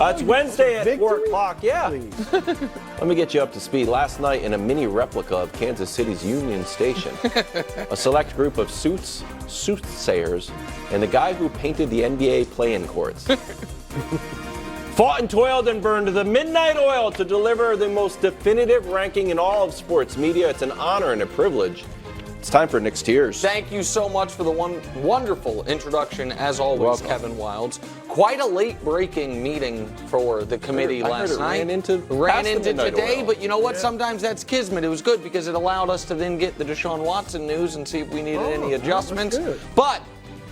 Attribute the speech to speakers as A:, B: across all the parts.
A: It's Wednesday at 4
B: Victory?
A: o'clock. Yeah. Let me get you up to speed. Last night, in a mini replica of Kansas City's Union Station, a select group of soothsayers, and the guy who painted the NBA play-in courts fought and toiled and burned the midnight oil to deliver the most definitive ranking in all of sports media. It's an honor and a privilege. It's time for Nick's Tears.
C: Thank you so much for the wonderful introduction, as always, Kevin Wildes. Quite a late-breaking meeting for the committee last night.
A: Ran into
C: today,
A: oil.
C: but you know what? Yeah. Sometimes that's kismet. It was good because it allowed us to then get the Deshaun Watson news and see if we needed any adjustments. But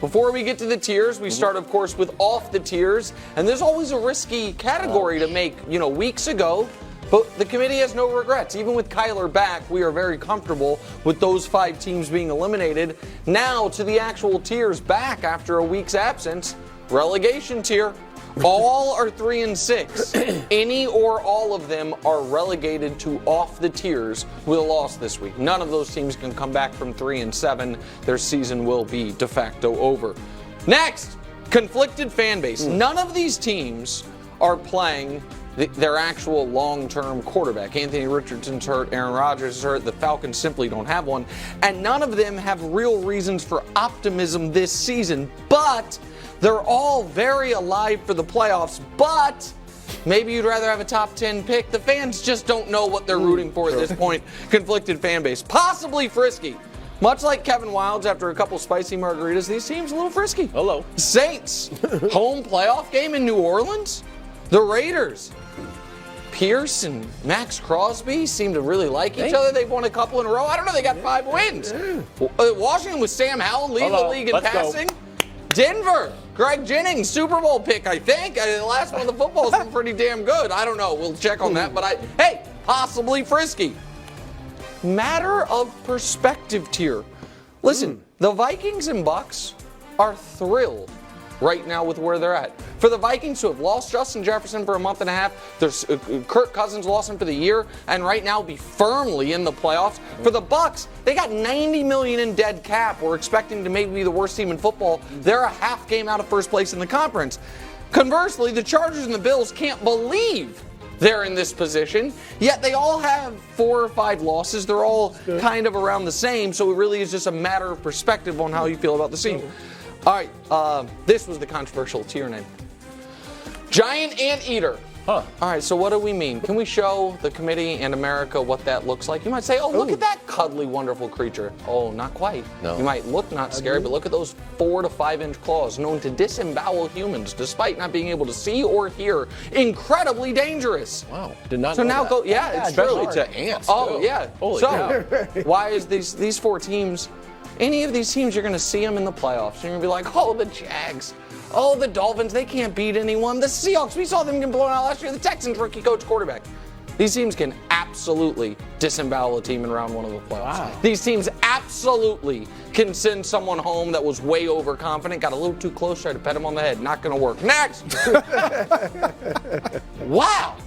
C: before we get to the tiers, we start, of course, with off the tiers. And there's always a risky category to make, weeks ago. But the committee has no regrets. Even with Kyler back, we are very comfortable with those 5 teams being eliminated. Now to the actual tiers back after a week's absence. Relegation tier. All are 3 and 6. Any or all of them are relegated to off the tiers with a loss this week. None of those teams can come back from 3 and 7. Their season will be de facto over. Next, conflicted fan base. None of these teams are playing their actual long-term quarterback. Anthony Richardson's hurt, Aaron Rodgers is hurt, the Falcons simply don't have one, and none of them have real reasons for optimism this season, but they're all very alive for the playoffs, but maybe you'd rather have a top 10 pick. The fans just don't know what they're rooting for at this point. Conflicted fan base. Possibly Frisky. Much like Kevin Wildes after a couple spicy margaritas, these teams a little frisky.
A: Hello.
C: Saints, home playoff game in New Orleans. The Raiders. Pierce and Max Crosby seem to really like each other. They've won a couple in a row. I don't know. They got 5 wins. Washington with Sam Howell leading the league in passing. Denver, Greg Jennings, Super Bowl pick, I think. The last one of the football's been pretty damn good. I don't know. We'll check on that. But possibly Frisky. Matter of perspective tier. Listen, the Vikings and Bucks are thrilled right now with where they're at. For the Vikings, who have lost Justin Jefferson for a month and a half, there's Kirk Cousins lost him for the year, and right now be firmly in the playoffs. For the Bucks, they got $90 million in dead cap. We're expecting to maybe be the worst team in football. They're a half game out of first place in the conference. Conversely, the Chargers and the Bills can't believe they're in this position, yet they all have 4 or 5 losses. They're all kind of around the same, so it really is just a matter of perspective on how you feel about the team. All right, this was the controversial tier name. Giant anteater. All right, so what do we mean? Can we show the committee and America what that looks like? You might say, look at that cuddly, wonderful creature. Oh, not quite. No. You might look not scary, but look at those 4 to 5 inch claws known to disembowel humans despite not being able to see or hear. Incredibly dangerous.
A: Wow. Did not
C: so
A: know
C: now
A: that.
C: go, it's
A: especially
C: true.
A: to ants.
C: Oh,
A: too.
C: yeah.
A: Holy
C: cow. Why is these 4 teams, any of these teams, you're going to see them in the playoffs. You're going to be like, the Jags. The Dolphins, they can't beat anyone. The Seahawks, we saw them get blown out last year. The Texans, rookie coach, quarterback. These teams can absolutely disembowel a team in round 1 of the playoffs. Wow. These teams absolutely can send someone home that was way overconfident, got a little too close, tried to pet him on the head. Not going to work. Next. Wow.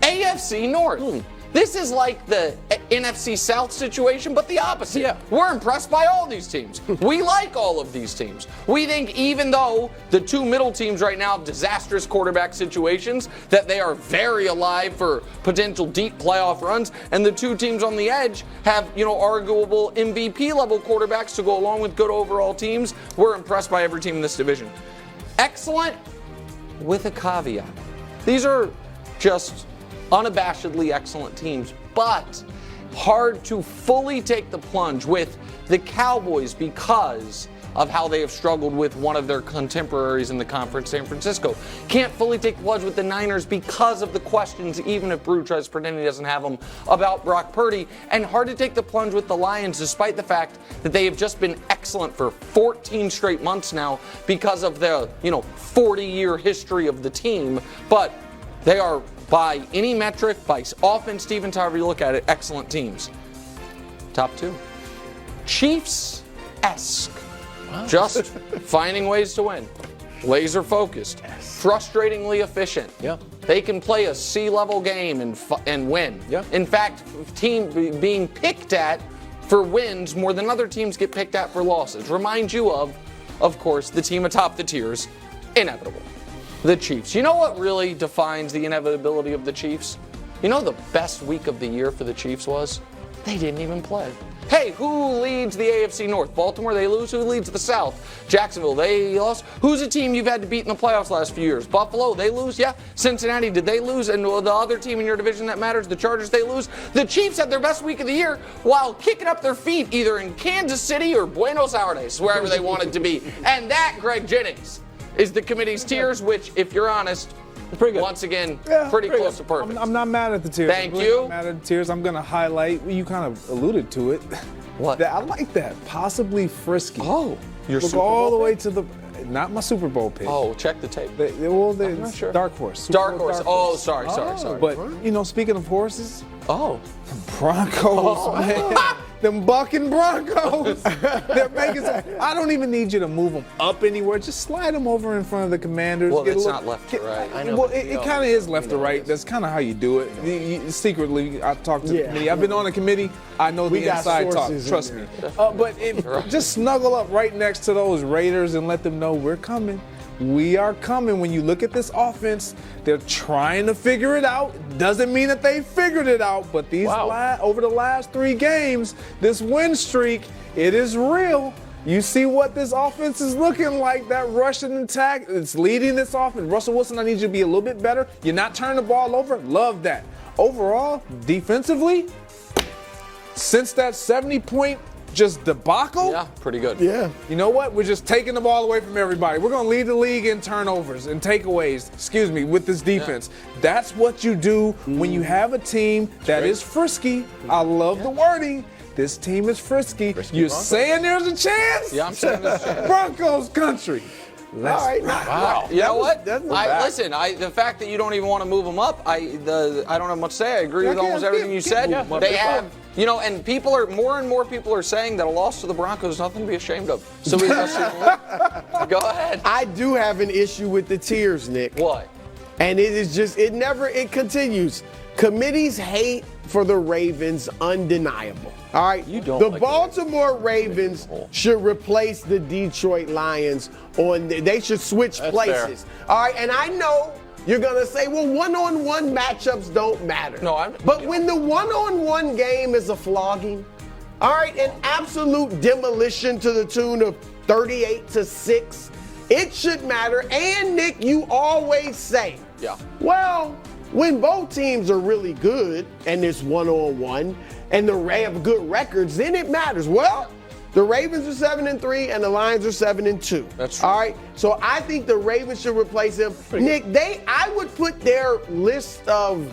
C: AFC North. This is like the NFC South situation, but the opposite. Yeah. We're impressed by all these teams. We like all of these teams. We think even though the 2 middle teams right now have disastrous quarterback situations, that they are very alive for potential deep playoff runs, and the 2 teams on the edge have, arguable MVP level quarterbacks to go along with good overall teams. We're impressed by every team in this division. Excellent with a caveat. These are just unabashedly excellent teams, but hard to fully take the plunge with the Cowboys because of how they have struggled with one of their contemporaries in the conference, San Francisco. Can't fully take the plunge with the Niners because of the questions, even if Brew tries to pretend he doesn't have them, about Brock Purdy. And hard to take the plunge with the Lions despite the fact that they have just been excellent for 14 straight months now because of the, 40-year history of the team. But they are, by any metric, by offense, defense, however you look at it, excellent teams. Top 2. Chiefs-esque. Wow. Just finding ways to win. Laser focused. Yes. Frustratingly efficient. Yeah. They can play a C-level game and win. Yeah. In fact, team being picked at for wins more than other teams get picked at for losses. Remind you of course, the team atop the tiers, inevitable. The Chiefs. You know what really defines the inevitability of the Chiefs? You know the best week of the year for the Chiefs was? They didn't even play. Hey, who leads the AFC North? Baltimore, they lose. Who leads the South? Jacksonville, they lost. Who's a team you've had to beat in the playoffs last few years? Buffalo, they lose. Yeah. Cincinnati, did they lose? And the other team in your division that matters, the Chargers, they lose. The Chiefs had their best week of the year while kicking up their feet either in Kansas City or Buenos Aires, wherever they wanted to be. And that, Greg Jennings, is the committee's tiers, which, if you're honest,
A: pretty good.
C: Once again, pretty close to perfect.
B: I'm not mad at the tiers.
C: Thank you.
B: I'm not mad at the tiers. I'm going to highlight, you kind of alluded to it.
C: What?
B: I like that. Possibly Frisky.
C: Oh, your
B: Look
C: Super Bowl
B: all the
C: pick?
B: way to the, not my Super Bowl pick.
C: Oh, check the tape.
B: I'm
C: not sure.
B: Dark Horse. Super
C: Dark
B: Bowl
C: horse. Oh, sorry.
B: But, speaking of horses,
C: Oh.
B: Broncos, man. Them bucking Broncos. They're making I don't even need you to move them up anywhere. Just slide them over in front of the Commanders.
C: Well, it's not left to right.
A: I know,
B: Well,
A: but
B: it kind of is left to right. That's kind of how you do it. Secretly, I talked to the committee. I've been on the committee. I know the
D: got
B: inside talk.
D: sources in
B: Trust
D: there.
B: me. But just snuggle up right next to those Raiders and let them know we're coming. We are coming. When you look at this offense, they're trying to figure it out. Doesn't mean that they figured it out, but these over the last 3 games, this win streak, it is real. You see what this offense is looking like, that Russian attack. It's leading this offense. Russell Wilson, I need you to be a little bit better. You're not turning the ball over. Love that. Overall, defensively, since that 70-point just debacle.
C: Yeah, pretty good.
D: Yeah.
B: You know what? We're just taking the ball away from everybody. We're going to lead the league in turnovers and takeaways, with this defense. Yeah. That's what you do when you have a team that is frisky. I love the wording. This team is frisky. You're
A: Broncos.
B: saying there's a chance?
C: Yeah, I'm saying there's a chance.
B: Broncos country.
D: All right.
C: Wow. You know what?
D: That's not bad.
C: Listen, the fact that you don't even want to move them up, I don't have much to say. I agree with almost everything you said. They have, and more and more people are saying that a loss to the Broncos is nothing to be ashamed of. So we must go ahead.
D: I do have an issue with the tiers, Nick.
C: What?
D: And it is just, it continues. Committee's hate for the Ravens undeniable. All right,
A: You don't
D: the
A: like
D: Baltimore Ravens should replace the Detroit Lions they should switch
A: That's
D: places.
A: fair.
D: All right, and I know you're gonna say, well, one-on-one matchups don't matter. But when the one-on-one game is a flogging, all right, an absolute demolition to the tune of 38-6, it should matter. And Nick, you always say, well, when both teams are really good and it's one-on-one and they have good records, then it matters. Well, the Ravens are 7-3 and the Lions are 7-2.
C: That's true.
D: All right. So I think the Ravens should replace them. Nick, I would put their list of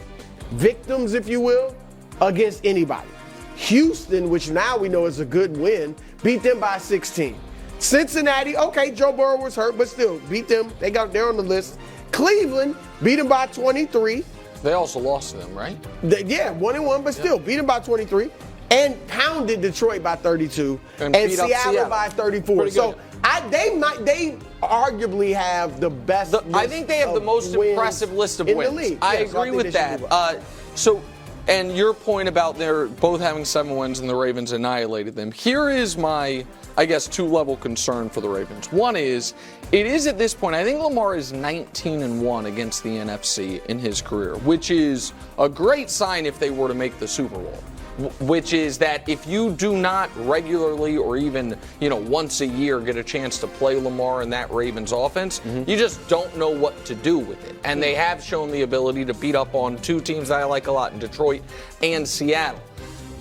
D: victims, if you will, against anybody. Houston, which now we know is a good win, beat them by 16. Cincinnati, okay, Joe Burrow was hurt, but still beat them. They're on the list. Cleveland beat them by 23.
C: They also lost to them, right?
D: 1-1, but still beat them by 23. And pounded Detroit by 32. And
C: beat up
D: Seattle by 34.
C: Pretty
D: So
C: good.
D: they arguably have the best
C: I think they have the most impressive list of
D: in
C: wins.
D: the league.
C: I
D: Yes,
C: agree
D: think
C: with
D: they should
C: that.
D: move up.
C: And your point about they're both having 7 wins and the Ravens annihilated them. Here is my, 2-level concern for the Ravens. One is, it is at this point, I think Lamar is 19-1 against the NFC in his career, which is a great sign if they were to make the Super Bowl. Which is that if you do not regularly or even, once a year get a chance to play Lamar in that Ravens offense, you just don't know what to do with it. And they have shown the ability to beat up on 2 teams that I like a lot in Detroit and Seattle.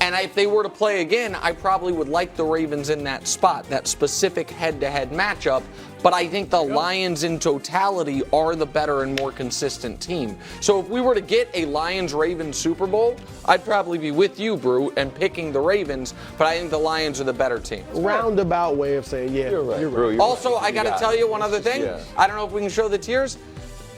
C: And if they were to play again, I probably would like the Ravens in that spot, that specific head-to-head matchup. But I think the Lions in totality are the better and more consistent team. So if we were to get a Lions-Ravens Super Bowl, I'd probably be with you, Brew, and picking the Ravens. But I think the Lions are the better team.
D: Roundabout way of saying,
A: You're right.
C: Also, I got to tell you one other thing.
A: Yeah.
C: I don't know if we can show the tiers.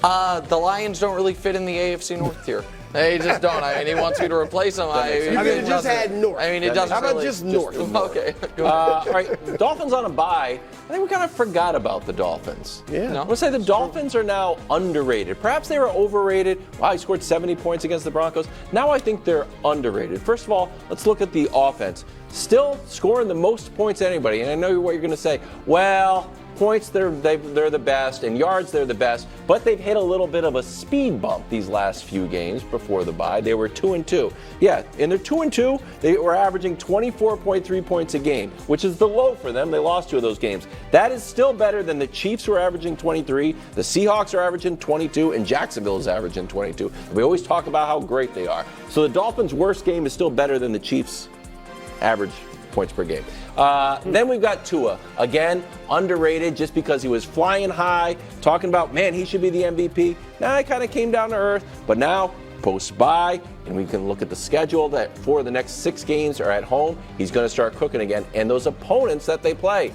C: The Lions don't really fit in the AFC North tier. They just don't. I mean, he wants me to replace them.
D: You could have just had North.
C: I mean, it doesn't
D: How about
C: really.
D: just North?
C: Okay.
A: All right, Dolphins on a bye. I think we kind of forgot about the Dolphins.
D: Yeah.
A: I'm going to say the Dolphins are now underrated. Perhaps they were overrated. Wow, he scored 70 points against the Broncos. Now I think they're underrated. First of all, let's look at the offense. Still scoring the most points than anybody. And I know what you're going to say. Well, Points, they're the best. In yards, they're the best. But they've hit a little bit of a speed bump these last few games before the bye. They were 2-2. Yeah, in their 2-2, they were averaging 24.3 points a game, which is the low for them. They lost 2 of those games. That is still better than the Chiefs were averaging 23, the Seahawks are averaging 22, and Jacksonville is averaging 22. We always talk about how great they are. So the Dolphins' worst game is still better than the Chiefs' average points per game. Then we've got Tua. Again, underrated just because he was flying high, talking about, man, he should be the MVP. Now he kind of came down to earth, but now post-bye, and we can look at the schedule that for the next 6 games are at home. He's going to start cooking again. And those opponents that they play,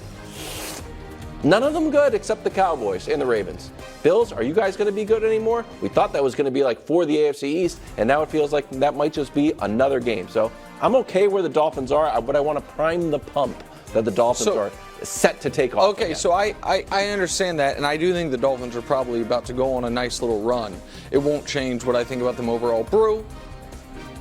A: none of them good except the Cowboys and the Ravens. Bills, are you guys going to be good anymore? We thought that was going to be like for the AFC East, and now it feels like that might just be another game. So I'm okay where the Dolphins are, but I want to prime the pump that the Dolphins are set to take off.
C: Okay, so I understand that, and I do think the Dolphins are probably about to go on a nice little run. It won't change what I think about them overall. Brew,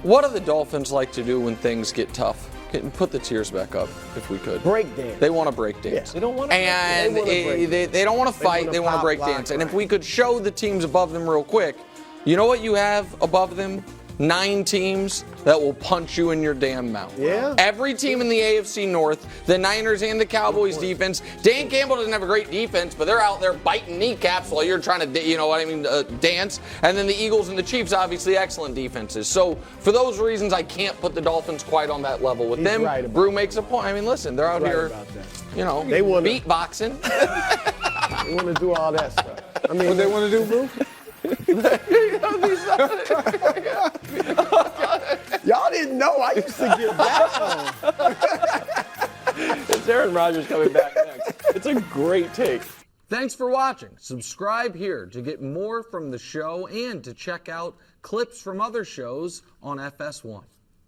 C: what do the Dolphins like to do when things get tough? Put the tears back up, if we could.
D: Break dance.
C: They want to break dance.
D: Yeah.
C: They don't want to. And they don't want to fight. They want to break dance. And if we could show the teams above them real quick, you know what you have above them? 9 teams that will punch you in your damn mouth.
D: Yeah.
C: Every team in the AFC North, the Niners and the Cowboys defense. Dan Campbell doesn't have a great defense, but they're out there biting kneecaps while you're trying to, dance. And then the Eagles and the Chiefs, obviously excellent defenses. So for those reasons, I can't put the Dolphins quite on that level with them.
D: Right,
C: Brew makes a point. I mean, listen, they're out here,
D: they wanna,
C: beatboxing.
D: They want to do all that stuff. I mean,
B: What they want to do, Brew?
D: y'all didn't know I used to get that on.
A: It's Aaron Rodgers coming back next. It's a great take.
C: Thanks for watching. Subscribe here to get more from the show and to check out clips from other shows on FS1.